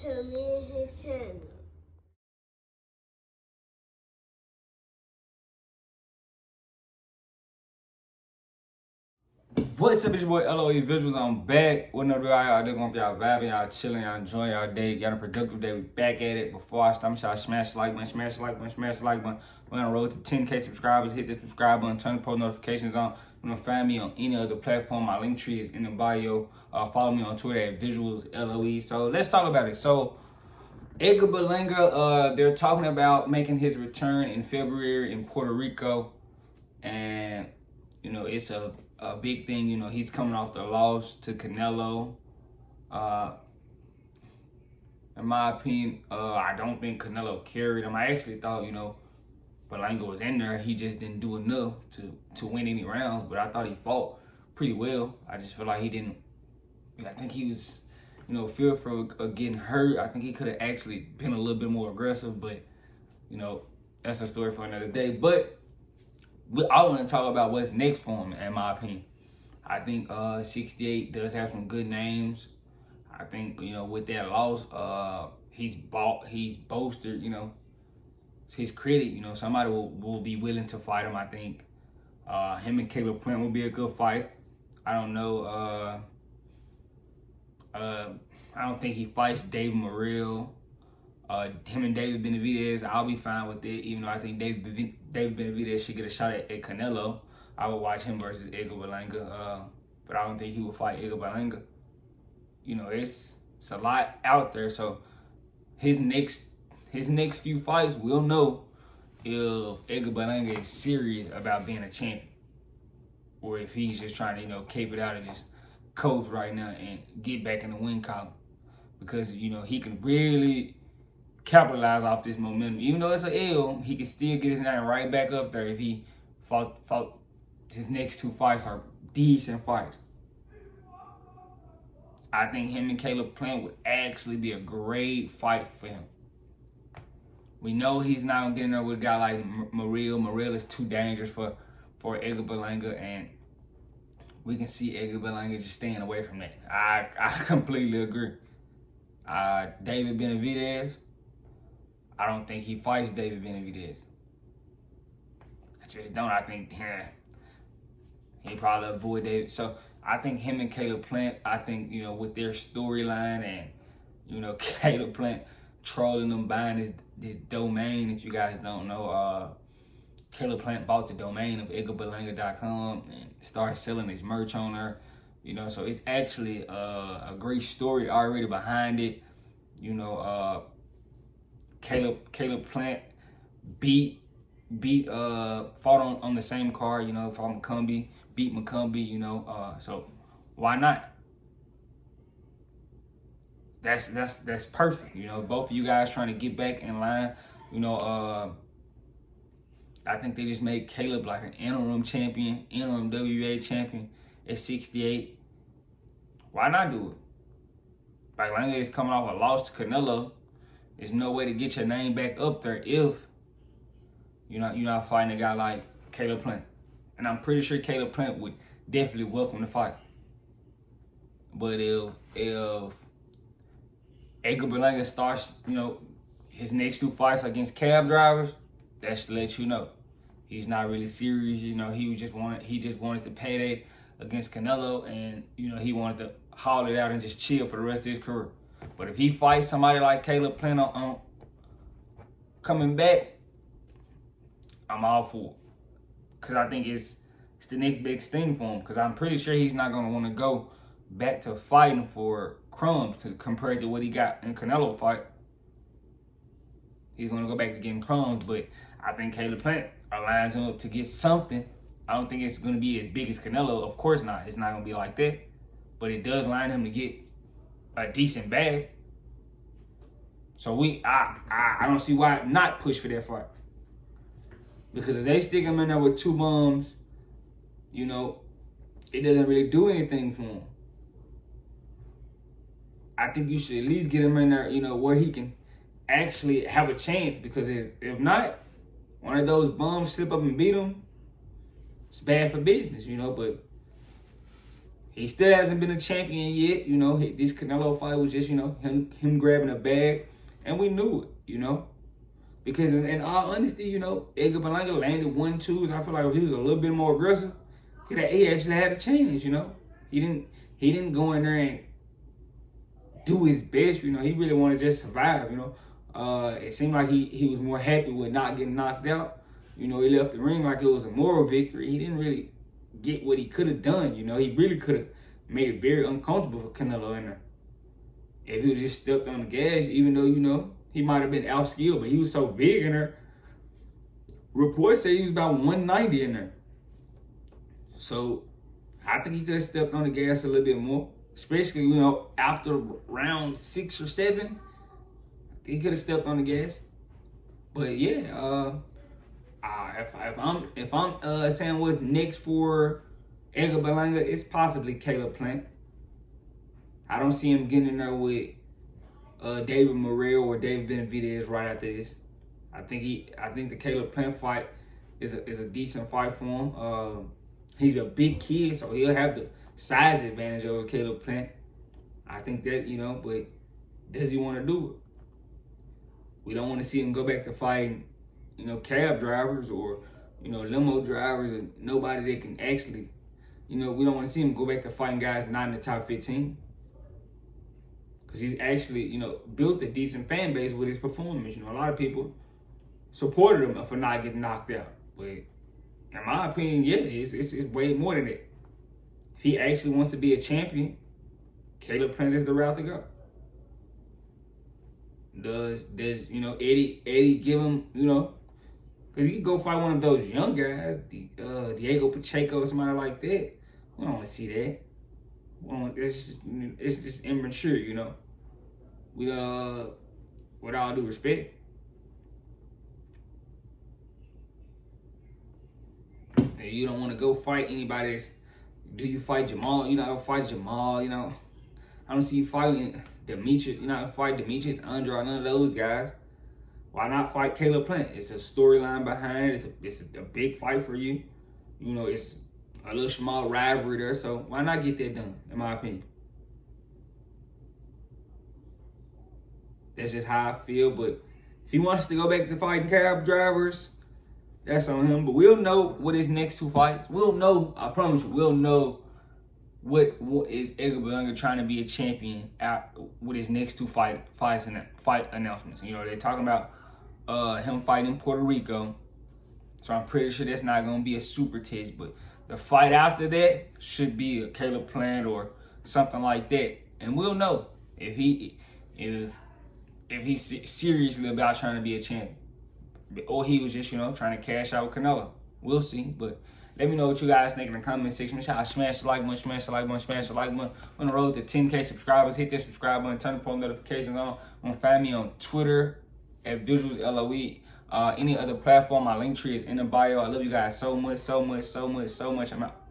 to me and his channel. What's up, it's your boy LOE Visuals. I'm back with another video. Y'all just gonna y'all vibing, y'all chilling, y'all enjoying y'all day. Y'all a productive day. We back at it. Before I start, I'm sure smash the like button, smash the like button, smash the like button. We're on the road to 10K subscribers. Hit the subscribe button, turn the post notifications on. You can find me on any other platform. My link tree is in the bio. Follow me on Twitter at Visuals LOE. So let's talk about it. So Edgar Berlanga, they're talking about making his return in February in Puerto Rico, and you know it's a big thing. You know, he's coming off the loss to Canelo. In my opinion, I don't think Canelo carried him. I actually thought, you know, Berlanga was in there. He just didn't do enough to win any rounds, but I thought he fought pretty well. I just feel like he didn't. I think he was, you know, fearful of getting hurt. I think he could have actually been a little bit more aggressive, but, you know, that's a story for another day. But I want to talk about what's next for him, in my opinion. I think 68 does have some good names. I think, you know, with that loss, he's bolstered, you know, his credit. You know, somebody will be willing to fight him. I think him and Caleb Plant will be a good fight. I don't know. I don't think he fights David Morrell. Him and David Benavidez, I'll be fine with it, even though I think David Benavidez should get a shot at Canelo. I would watch him versus Edgar Berlanga, but I don't think he will fight Edgar Berlanga. You know, it's a lot out there, so his next few fights, we'll know if Edgar Berlanga is serious about being a champion, or if he's just trying to, you know, cape it out and just coast right now and get back in the win column, because, you know, he can really capitalize off this momentum. Even though it's an L, he can still get his name right back up there if he fought his next two fights are decent fights. I think him and Caleb Plant would actually be a great fight for him. We know he's not gonna get in there with a guy like Morrell. Morrell is too dangerous for Edgar Berlanga, and we can see Edgar Berlanga just staying away from that. I completely agree. David Benavidez, I don't think he fights David Benavidez. I just don't. I think he probably avoid David. So I think him and Caleb Plant, I think, you know, with their storyline and, you know, Caleb Plant trolling them, buying this domain. If you guys don't know, Caleb Plant bought the domain of EdgarBerlanga.com and started selling his merch on there. You know, so it's actually a great story already behind it. You know, Caleb Plant fought on the same card, you know, fought McCombie, beat McCombie, you know, so why not? That's perfect, you know, both of you guys trying to get back in line, you know. I think they just made Caleb like an interim champion, interim WA champion at 68. Why not do it? Berlanga is coming off a loss to Canelo. There's no way to get your name back up there if you're not fighting a guy like Caleb Plant. And I'm pretty sure Caleb Plant would definitely welcome the fight. But if Edgar Berlanga starts, you know, his next two fights against cab drivers, that's to let you know he's not really serious. You know, he just wanted the payday against Canelo, and, you know, he wanted to haul it out and just chill for the rest of his career. But if he fights somebody like Caleb Plant on coming back, I'm all for it. Because I think it's the next big thing for him. Because I'm pretty sure he's not going to want to go back to fighting for crumbs compared to what he got in Canelo fight. He's going to go back to getting crumbs. But I think Caleb Plant aligns him up to get something. I don't think it's going to be as big as Canelo. Of course not. It's not going to be like that. But it does line him to get a decent bag. So I don't see why not push for that fight. Because if they stick him in there with two bums, you know, it doesn't really do anything for him. I think you should at least get him in there, you know, where he can actually have a chance. Because if not, one of those bums slip up and beat him, it's bad for business, you know. But He still hasn't been a champion yet. You know, this Canelo fight was just, you know, him grabbing a bag. And we knew it, you know. Because in all honesty, you know, Edgar Berlanga landed 1-2s. I feel like if he was a little bit more aggressive, he actually had a chance, you know. He didn't go in there and do his best, you know. He really wanted to just survive, you know. It seemed like he was more happy with not getting knocked out. You know, he left the ring like it was a moral victory. He didn't really get what he could have done, you know. He really could have made it very uncomfortable for Canelo in there. If he was just stepped on the gas, even though, you know, he might have been outskilled, but he was so big in there. Reports say he was about 190 in there. So I think he could have stepped on the gas a little bit more, especially, you know, after round 6 or 7. He could have stepped on the gas. But yeah, if I'm saying what's next for Edgar Berlanga, it's possibly Caleb Plant. I don't see him getting in there with David Morrell or David Benavidez right after this. I think the Caleb Plant fight is a decent fight for him. He's a big kid, so he'll have the size advantage over Caleb Plant. I think that, you know, but does he want to do it? We don't want to see him go back to fighting, you know, cab drivers or, you know, limo drivers and nobody that can actually, you know, we don't want to see him go back to fighting guys not in the top 15. Because he's actually, you know, built a decent fan base with his performance. You know, a lot of people supported him for not getting knocked out. But in my opinion, yeah, it's way more than that. If he actually wants to be a champion, Caleb Plant is the route to go. Does you know, Eddie give him, you know, because he could go fight one of those young guys, Diego Pacheco or somebody like that. We don't want to see that. It's just immature, you know. With all due respect. You don't want to go fight anybody that's, do you fight Jamal? You know, fight Jamal, you know. I don't see you fighting Demetrius, you know, fight Demetrius, Andrade, none of those guys. Why not fight Caleb Plant? It's a storyline behind it. It's a big fight for you. You know, it's a little small rivalry there, so why not get that done, in my opinion? That's just how I feel, but if he wants to go back to fighting cab drivers, that's on him. But we'll know what his next 2 fights. We'll know, I promise you, we'll know what is Edgar Berlanga trying to be a champion at with his next 2 fights and fight announcements. You know, they're talking about him fighting in Puerto Rico. So I'm pretty sure that's not going to be a super test, but the fight after that should be a Caleb Plant or something like that. And we'll know if he's seriously about trying to be a champion. Or he was just, you know, trying to cash out with Canelo. We'll see. But let me know what you guys think in the comment section. Make sure y'all smash the like button, smash the like button, smash the like button. On the road to 10K subscribers. Hit that subscribe button, turn the post notifications on. Find me on Twitter at VisualsLOE. Any other platform, my link tree is in the bio. I love you guys so much, so much, so much, so much. I'm out.